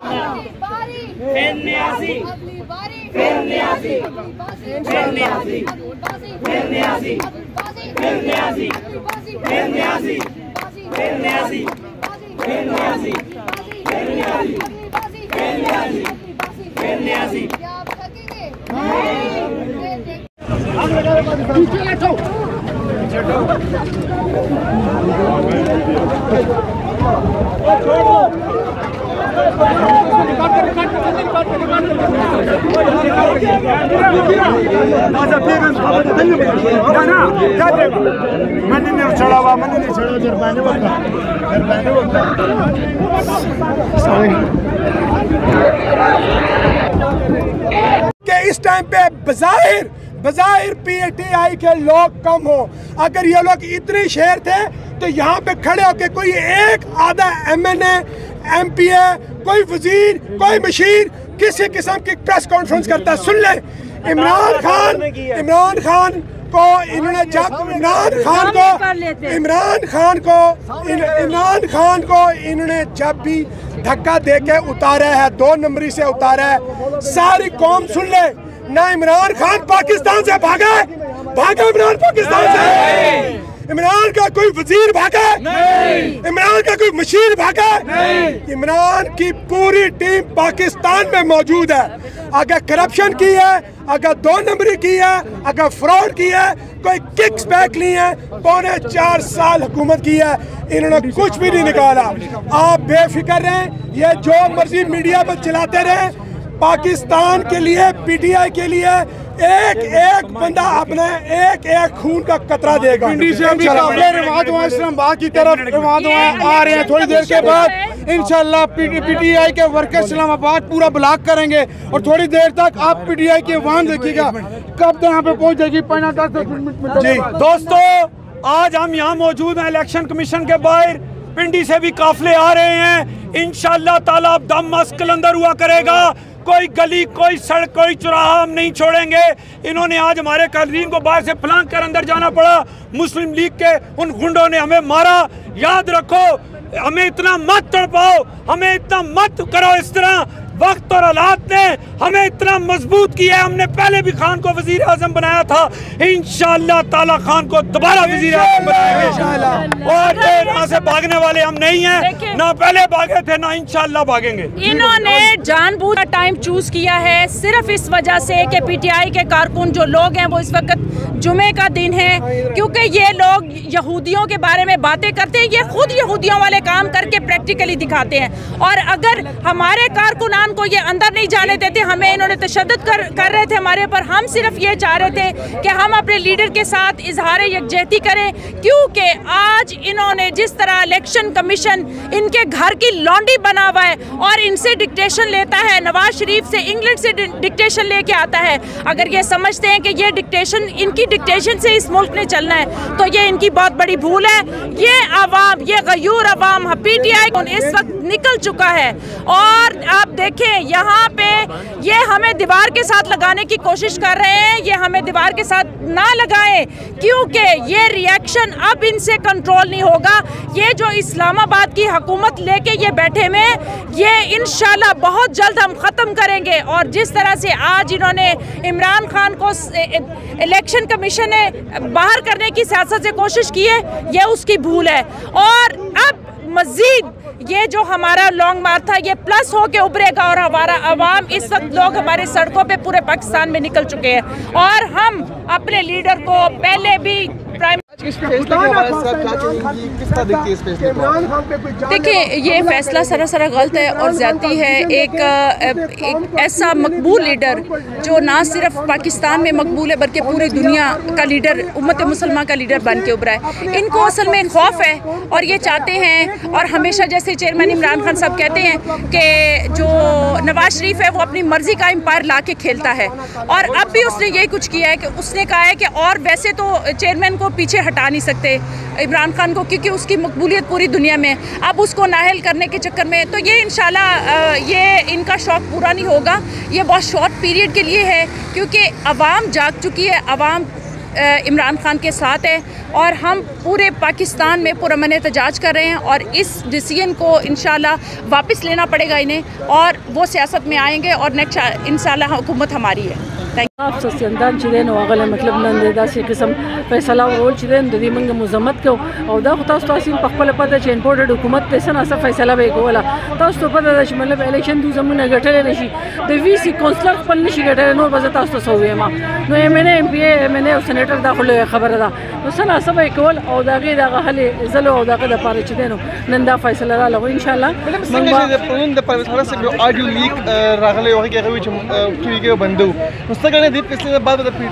फिर न्यासी, फिर न्यासी, फिर न्यासी, फिर न्यासी, फिर न्यासी, फिर न्यासी, फिर न्यासी, फिर न्यासी, फिर न्यासी, फिर न्यासी, फिर न्यासी। इस टाइम पे बज़ाहिर पीटीआई के लोग कम हो, अगर ये लोग इतने शेर थे तो यहाँ पे खड़े होके कोई एक आधा एमएनए एमपीए कोई वजीर कोई मशीर किसी किस्म की प्रेस कॉन्फ्रेंस करता है। सुन ले, इमरान खान को इन्होंने जब इमरान खान को इन्होंने जब भी धक्का देके उतारा है, 2 नंबरी से उतारा है, सारी कौम सुन ले, ना इमरान खान पाकिस्तान से भागा इमरान पाकिस्तान से, इमरान का कोई वजीर भागा, इमरान का कोई मशीर भागा, इमरान की पूरी टीम पाकिस्तान में मौजूद है। अगर करप्शन की है, अगर 2 नंबरी की है, अगर फ्रॉड की है, कोई किक्स बैक ली है, 4.25 साल हुकूमत की है, इन्होंने कुछ भी नहीं निकाला। आप बेफिक्र रहें, ये जो मर्जी मीडिया पर चलाते रहे, पाकिस्तान के लिए पीटीआई के लिए एक बंदा अपने एक खून का कतरा देगा। पिंडी से अभी इस्लामाबाद की तरफ आ रहे हैं, थोड़ी देर के बाद इंशाल्लाह पीटीआई के वर्कर इस्लामाबाद पूरा ब्लॉक करेंगे और थोड़ी देर तक आप पीटीआई की आवाम देखिएगा कब तक यहाँ पे पहुँच जाएगी। 5-10 मिनट जी दोस्तों, आज हम यहाँ मौजूद हैं इलेक्शन कमीशन के बाहर। पिंडी से भी काफिले आ रहे हैं, इंशाल्लाह ताला अब दम मस्त कलंदर हुआ करेगा। कोई गली, कोई सड़क, कोई चौराहा हम नहीं छोड़ेंगे। इन्होंने आज हमारे कारीन को बाहर से फलांक कर अंदर जाना पड़ा। मुस्लिम लीग के उन गुंडों ने हमें मारा। याद रखो, हमें इतना मत तड़पाओ, हमें इतना मत करो इस तरह। वक्त और हालात ने हमें इतना मजबूत किया है। हमने पहले भी खान को वजीर आजम बनाया था, इंशाअल्लाह ताला खान को दोबारा वजीर आजम बनाएंगे। और यहाँ से भागने वाले हम नहीं हैं, ना पहले भागे थे ना इंशाअल्लाह भागेंगे। इन्होंने जानबूझ टाइम चूज किया है सिर्फ इस वजह से कि पीटीआई के कारकुन जो लोग हैं वो इस वक्त जुमे का दिन है, क्योंकि ये लोग यहूदियों के बारे में बातें करते हैं, ये खुद यहूदियों वाले काम करके प्रैक्टिकली दिखाते हैं। और अगर हमारे कारकुनान को ये अंदर नहीं जाने देते, हमें इन्होंने तशद्दुद कर रहे थे हमारे ऊपर। हम सिर्फ ये चाह रहे थे कि हम अपने लीडर के साथ इजहार यकजहती करें, क्योंकि आज इन्होंने जिस तरह इलेक्शन कमीशन इनके घर की लॉन्डी बना हुआ है और इनसे डिक्टेशन लेता है, नवाज शरीफ से इंग्लैंड से डिक्टेशन लेके आता है। अगर ये समझते हैं कि ये डिक्टेशन, इनकी डिक्टेशन से इस मुल्क ने चलना है, तो ये इनकी बहुत बड़ी भूल है। ये अवाम, ये गयूर अवाम पीटीआई इस वक्त निकल चुका है। और आप देखें यहाँ पे ये हमें दीवार के साथ लगाने की कोशिश कर रहे हैं। ये हमें दीवार के साथ ना लगाएं, क्योंकि ये रिएक्शन अब इनसे कंट्रोल नहीं होगा। ये जो इस्लामाबाद की हुकूमत लेके ये बैठे में, ये इंशाल्लाह बहुत जल्द हम ख़त्म करेंगे। और जिस तरह से आज इन्होंने इमरान खान को इलेक्शन कमीशन ने बाहर करने की सियासत से कोशिश की है, ये उसकी भूल है। और अब मज़ीद ये जो हमारा लॉन्ग मार्च था, ये प्लस हो के उभरेगा और हमारा अवाम, इस वक्त लोग हमारे सड़कों पे पूरे पाकिस्तान में निकल चुके हैं। और हम अपने लीडर को पहले भी देखिए, ये फैसला सरासर गलत है और ज़्यादती है। एक ऐसा मकबूल लीडर जो ना सिर्फ पाकिस्तान में मकबूल है बल्कि पूरी दुनिया का लीडर, उम्मत मुसलमान का लीडर बन के उभरा है। इनको असल में खौफ है और ये चाहते हैं, और हमेशा जैसे चेयरमैन इमरान खान साहब कहते हैं कि जो नवाज शरीफ है वो अपनी मर्ज़ी का एम्पायर ला के खेलता है। और अब भी उसने यही कुछ किया है कि उसने कहा है कि और वैसे तो चेयरमैन को पीछे हटा नहीं सकते इमरान खान को, क्योंकि उसकी मकबूलियत पूरी दुनिया में। अब उसको नाअहल करने के चक्कर में तो ये इंशाल्लाह ये इनका शौक़ पूरा नहीं होगा। ये बहुत शॉर्ट पीरियड के लिए है, क्योंकि अवाम जाग चुकी है, अवाम इमरान खान के साथ है और हम पूरे पाकिस्तान में पुरअमन एहतजाज कर रहे हैं और इस डिसीजन को इंशाल्लाह वापस लेना पड़ेगा इन्हें और वो सियासत में आएंगे और नेक्स्ट इंशाल्लाह हुकूमत हमारी है। आप सस्यंदान चिदेन वागले मतलब नंदेदा से किस्म फैसला रोल चिदेन ददी मंग मुजम्मत को और दा खुदा स्टासिन पखपल पता च इंपोर्टेड हुकूमत तेसन असा फैसला बे कोला तास तो पता द मतलब इलेक्शन दु जमुन गटले नशी द वीसी काउंसलर पल नशी गटले नो बज तास तो सोवे मा नो एमएनए एमपीए एमएनए और सेनेटर दाखल खबर दा तो सना सब कोल और दागे दा हले जलो और दागे द पारे चिदेनो नंदा फैसला ला लो इंशाल्लाह मंगवा द परसरा से ऑडियो लीक रागले वही के विच की के बंदो मुस्तगने दीप पिछले बाद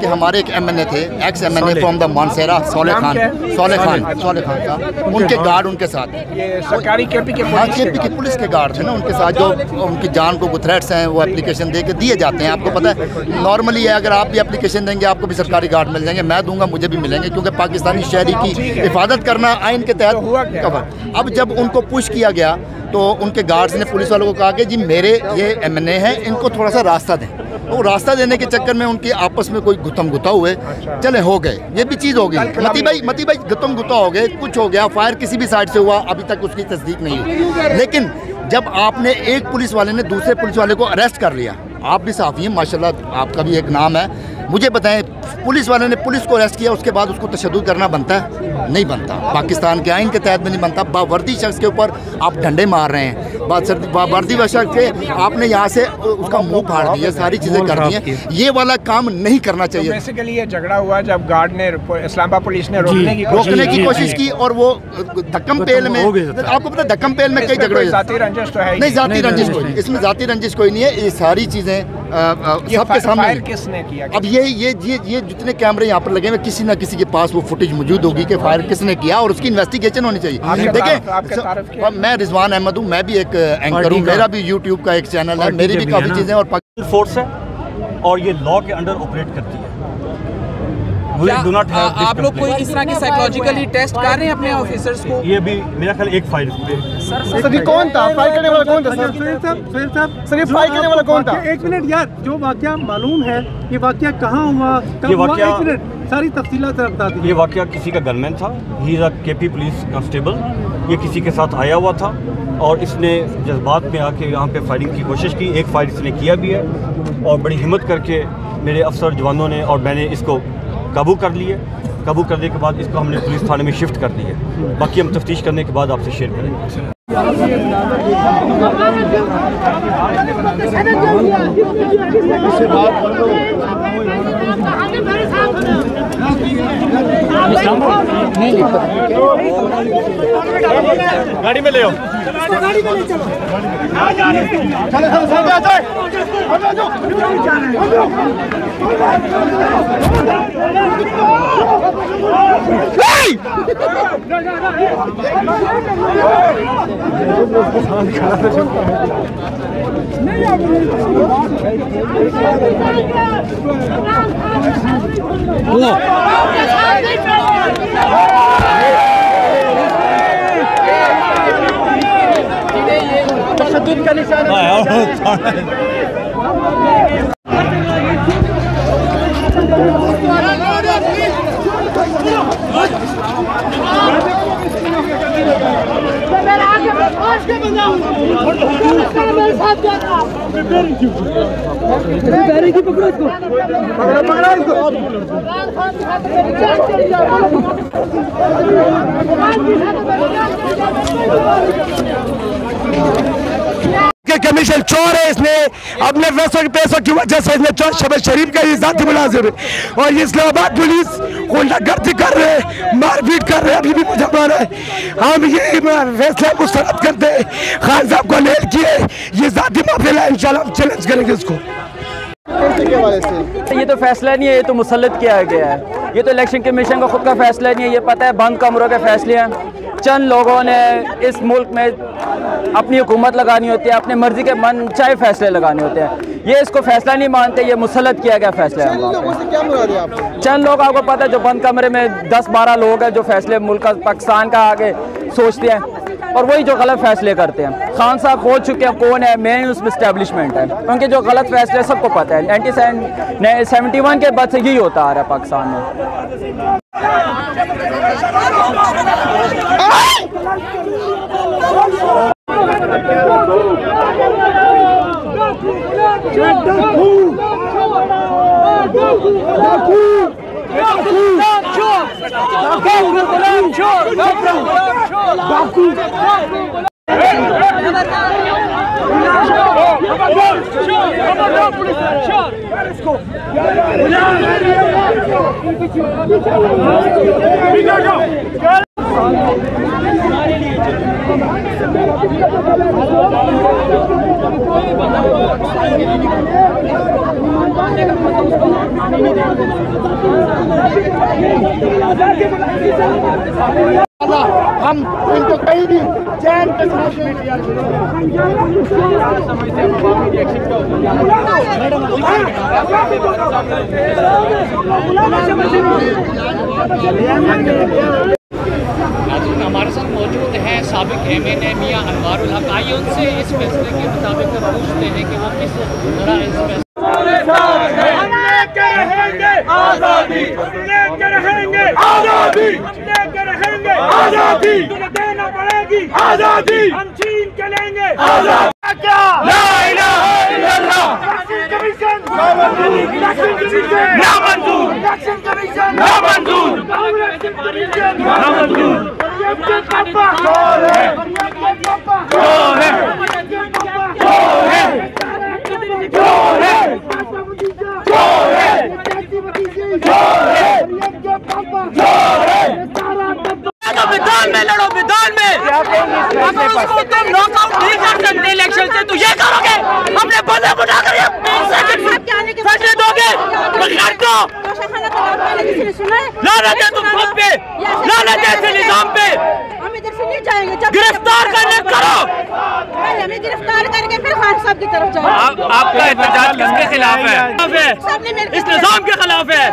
कि हमारे एक एमएनए थे x MNA from the Mansehra सोले खान साहब उनके गार्ड उनके साथ ये सरकारी केपी के पुलिस के गार्ड थे ना उनके साथ जो उनकी जान को थ्रेट्स हैं वो एप्लीकेशन दे के दिए जाते हैं। आपको पता है नॉर्मली है अगर आप भी एप्लीकेशन देंगे आपको भी सरकारी गार्ड मिल जाएंगे, मैं दूंगा मुझे भी मिलेंगे क्योंकि पाकिस्तानी शहरी की हिफाजत करना आइन के तहत कवर। अब जब उनको पुश किया गया तो उनके गार्ड्स ने पुलिस वालों को कहा कि जी मेरे ये एमएनए हैं इनको थोड़ा सा रास्ता दें। वो रास्ता देने के चक्कर में उनकी आपस में कोई गुत्थम गुत्था हुए, चले हो गए, ये भी चीज़ हो गई। मती भाई गुत्थम गुत्था हो गए, कुछ हो गया, फायर किसी भी साइड से हुआ, अभी तक उसकी तस्दीक नहीं हुई। लेकिन जब आपने एक पुलिस वाले ने दूसरे पुलिस वाले को अरेस्ट कर लिया, आप भी साफ़ी हैं माशाल्लाह, आपका भी एक नाम है, मुझे बताएं पुलिस वाले ने पुलिस को अरेस्ट किया उसके बाद उसको तशद्दुद करना बनता है? नहीं बनता, पाकिस्तान के आइन के तहत भी नहीं बनता। बावर्दी शख्स के ऊपर आप डंडे मार रहे हैं, बावर्दी शख्स के आपने यहाँ से उसका मुंह फाड़ दिया, सारी चीज़ें कर दी हैं, ये वाला काम नहीं करना चाहिए। तो बेसिकली ये झगड़ा हुआ जब गार्ड ने इस्लामाबाद पुलिस ने रोकने की कोशिश की और वो धक्कम पेल में, आपको पता है धक्कम पेल में कई झगड़े, जाती रंजिश तो है नहीं, जाती रंजिश कोई नहीं, इसमें जाती रंजिश कोई नहीं है, ये सारी चीज़ें सबके सामने। किसने किया? अब ये जितने कैमरे यहाँ पर लगे हुए किसी ना किसी के पास वो फुटेज मौजूद होगी कि फायर किसने किया और उसकी इन्वेस्टिगेशन होनी चाहिए। देखिए मैं रिजवान अहमद हूँ, मैं भी एक एंकर हूँ, मेरा भी यूट्यूब का एक चैनल है, मेरी भी काफ़ी चीज़ें और फोर्स है और ये लॉ के अंडर ऑपरेट करती है। आप लोग कोई इस तरह की साइकोलॉजिकली टेस्ट कर रहे हैं अपने ऑफिसर्स को? ये भी मेरा ख्याल एक फाइल सर, ये कौन था फाइल करने वाला? कौन था सर? सर ये फाइल करने वाला कौन था? एक मिनट यार, जो वाकया मालूम है ये वाकया कहाँ हुआ, ये वाकया एक मिनट सारी तफसीलात बता दीजिए। ये वाकया किसी का गनमैन था, he is a KP police constable, ये किसी के साथ आया हुआ था और इसने जज्बात में आके यहाँ पे फायरिंग की कोशिश की। एक फायर इसने किया भी है और बड़ी हिम्मत करके मेरे अफसर जवानों ने और मैंने इसको काबू कर लिए। काबू करने के बाद इसको हमने पुलिस थाने में शिफ्ट कर दिया, बाकी हम तफ्तीश करने के बाद आपसे शेयर करेंगे। गाड़ी में ले आओ, तशद्दुद का निशाना। इलेक्शन कमीशन चोर है, इसने अपने पैसों की वजह से इसने शहबाज शरीफ का ही जाती मुलाजिम है और इस्लामाबाद पुलिस गुंडागर्दी कर रहे हैं, मारपीट कर रहे हैं, अभी भी मुझे मारा है। हम ये फैसला मुस्तरद करते हैं, खान साहब को लेल किए, ये जाती माफिया इंशाल्लाह चैलेंज करेंगे इसको। ये तो फैसला नहीं है, ये तो मुसल्लत किया गया है, ये तो इलेक्शन कमीशन का खुद का फैसला नहीं है। ये पता है बंद कमरों के फैसले हैं, चंद लोगों ने इस मुल्क में अपनी हुकूमत लगानी होती है, अपनी मर्जी के मन चाहे फैसले लगाने होते हैं। ये इसको फैसला नहीं मानते, ये मुसल्लत किया गया फैसला है। चंद लोग आपको पता है जो बंद कमरे में 10-12 लोग हैं जो फैसले मुल्क पाकिस्तान का आगे सोचते हैं और वही जो गलत फैसले करते हैं। खान साहब बोल चुके हैं कौन है, मेन उसमें इस्टेब्लिशमेंट है, उनके जो गलत फैसले सबको पता है। 1971 के बाद से यही होता आ रहा है पाकिस्तान में। हम इनको कहीं भी चैन के साथ हमारे साथ मौजूद हैं साबिक MNA मियां अनवारुल हक। आइए उनसे इस फैसले के मुताबिक पूछते हैं कि वो किस तरह इस फैसले आजादी लेके रहेंगे, आजादी लेके रहेंगे, आजादी देना पड़ेगी, आजादी हम छीन के लेंगे आजादी। क्या ला इलाहा इल्लल्लाह, इलेक्शन कमीशन ना मंजूर, इलेक्शन कमीशन ना मंजूर, इलेक्शन कमीशन ना मंजूर, कांग्रेस की परमिशन ना मंजूर। पापा चोर है, पापा चोर है, चोर है, चोर है, चोर है, मैदान में लड़ो, मैदान में। अगर उसको तुम नॉकआउट नहीं कर सकते इलेक्शन से तो ये करोगे, हमने बंदे बुलाकर ये 20 सेकंड फैसले दोगे, कर दो। लानत है तुम खुद पे, लानत है इस निजाम पे। हम इधर से नहीं जाएंगे, गिरफ्तार करने करो, हमें गिरफ्तार करके फिर खान साहब की तरफ जाओ। आपका एहतजाज किसके खिलाफ है? इस निजाम के खिलाफ है।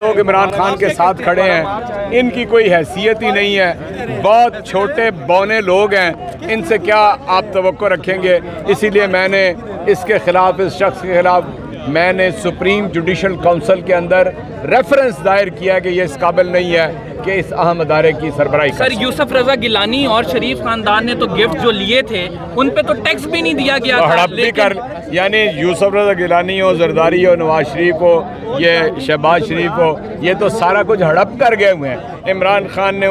लोग इमरान खान के साथ खड़े हैं, इनकी कोई हैसियत ही नहीं है, बहुत छोटे बौने लोग हैं, इनसे क्या आप तवक्को रखेंगे। इसीलिए मैंने इसके खिलाफ, इस शख्स के खिलाफ मैंने सुप्रीम जुडिशल काउंसिल के अंदर रेफरेंस दायर किया कि ये इस काबिल नहीं है कि इस अहम अदारे की सरबराही। सर यूसुफ रजा गिलानी और शरीफ खानदान ने तो गिफ्ट जो लिए थे उन पे तो टैक्स भी नहीं दिया गया था, हड़प भी कर, यानी यूसुफ रजा गिलानी हो, जरदारी हो, नवाज शरीफ हो, ये शहबाज शरीफ हो, ये तो सारा कुछ हड़प कर गए हुए हैं। इमरान खान ने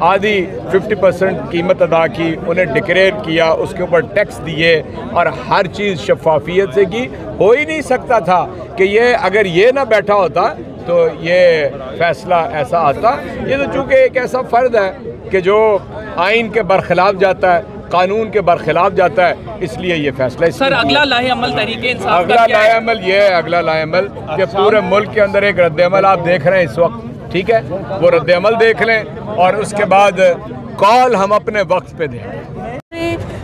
आधी 50% कीमत अदा की, उन्हें डिक्लेयर किया, उसके ऊपर टैक्स दिए और हर चीज़ शफाफियत से की। हो ही नहीं सकता था कि ये अगर ये ना बैठा होता तो ये फैसला ऐसा आता। ये तो चूँकि एक ऐसा फ़र्द है कि जो आइन के बरखिलाफ जाता है, कानून के बरखिलाफ जाता है, इसलिए ये फैसला। सर अगला लाहे-अमल तरीके इंसाफ अगला लाहे-अमल ये है, अगला लाहे-अमल कि पूरे मुल्क के अंदर एक रद्द-ए-अमल आप देख रहे हैं इस वक्त, ठीक है, वो रद्द-ए-अमल देख लें और उसके बाद कॉल हम अपने वक्त पे दें।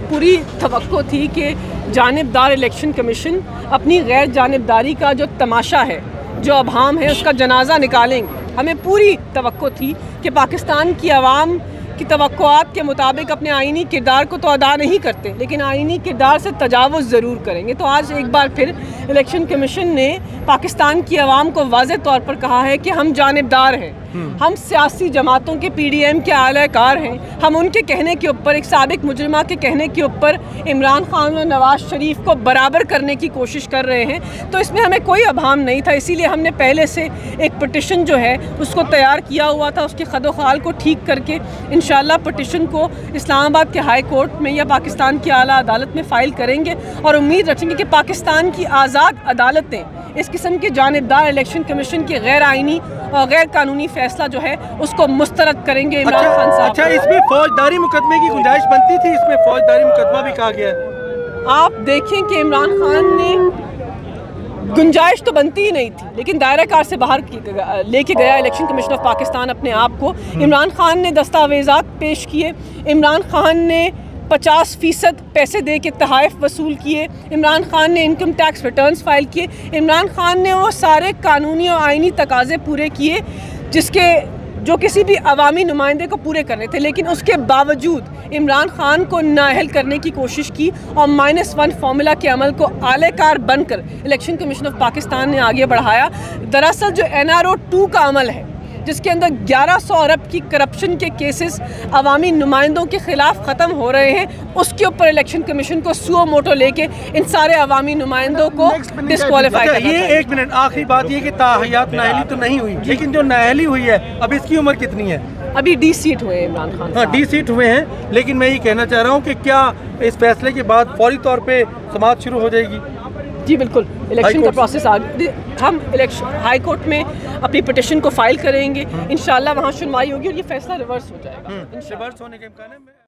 पूरी तवक्को थी कि जानिबदार इलेक्शन कमीशन अपनी गैर जानिबदारी का जो तमाशा है, जो अभाम है, उसका जनाजा निकालेंगे। हमें पूरी तवक्को थी कि पाकिस्तान की आवाम की तवक्कुआत के मुताबिक अपने आइनी किरदार को तो अदा नहीं करते, लेकिन आइनी किरदार से तजावुज़ ज़रूर करेंगे। तो आज एक बार फिर इलेक्शन कमीशन ने पाकिस्तान की आवाम को वाज़ेह तौर पर कहा है कि हम जानिबदार हैं, हम सियासी जमातों के PDM के आलाकार हैं। हम उनके कहने के ऊपर, एक साबिक मुजरिमा के कहने के ऊपर इमरान खान और नवाज शरीफ को बराबर करने की कोशिश कर रहे हैं। तो इसमें हमें कोई अभाम नहीं था, इसीलिए हमने पहले से एक पिटिशन जो है उसको तैयार किया हुआ था। उसके खदोखाल को ठीक करके इंशाल्लाह पिटिशन को इस्लामाबाद के हाई कोर्ट में या पाकिस्तान की आला अदालत में फ़ाइल करेंगे और उम्मीद रखेंगे कि पाकिस्तान की आज़ाद अदालतें इस किस्म के जानिबदार इलेक्शन कमीशन के गैर आइनी और गैर कानूनी फैसला जो है उसको मुस्तरद करेंगे। इमरान खान साहब, अच्छा, इसमें फौजदारी मुकदमे की गुंजाइश बनती थी? इसमें फौजदारी मुकदमा भी कहा गया है। आप देखें कि इमरान खान ने गुंजाइश तो बनती ही नहीं थी, लेकिन दायरा कार से बाहर लेके गया इलेक्शन कमीशन ऑफ पाकिस्तान अपने आप को। इमरान खान ने दस्तावेज़ात पेश किए, इमरान खान ने 50% पैसे दे के तहाइफ वसूल किए, इमरान खान ने इनकम टैक्स रिटर्न्स फाइल किए, इमरान खान ने वो सारे कानूनी और आइनी तकाजे पूरे किए जो किसी भी अवामी नुमाइंदे को पूरे करने थे। लेकिन उसके बावजूद इमरान खान को नाअहल करने की कोशिश की और -1 फार्मूला के अमल को आलेकार बनकर इलेक्शन कमीशन ऑफ पाकिस्तान ने आगे बढ़ाया। दरअसल जो NRO 2 का अमल है, जिसके अंदर 1100 अरब की करप्शन के केसेस अवामी नुमाइंदों के खिलाफ ख़त्म हो रहे हैं, उसके ऊपर इलेक्शन कमीशन को सुओ मोटो लेके इन सारे अवामी नुमाइंदों को डिस्क्वालीफाई करना चाहिए। ये 1 मिनट, आखिरी बात ये कि ताहयात नाअहली तो नहीं हुई, लेकिन जो नाअहली हुई है अब इसकी उम्र कितनी है? अभी D-सीट हुए हैं इमरान खान। हाँ, D-सीट हुए हैं, लेकिन मैं ये कहना चाह रहा हूँ कि क्या इस फैसले के बाद फौरी तौर पे समाअत शुरू हो जाएगी? जी बिल्कुल, इलेक्शन का प्रोसेस आगे, हम इलेक्शन हाई कोर्ट में अपनी पिटिशन को फाइल करेंगे, इंशाल्लाह वहाँ सुनवाई होगी और ये फैसला रिवर्स हो जाएगा। रिवर्स होने के इम्कान है।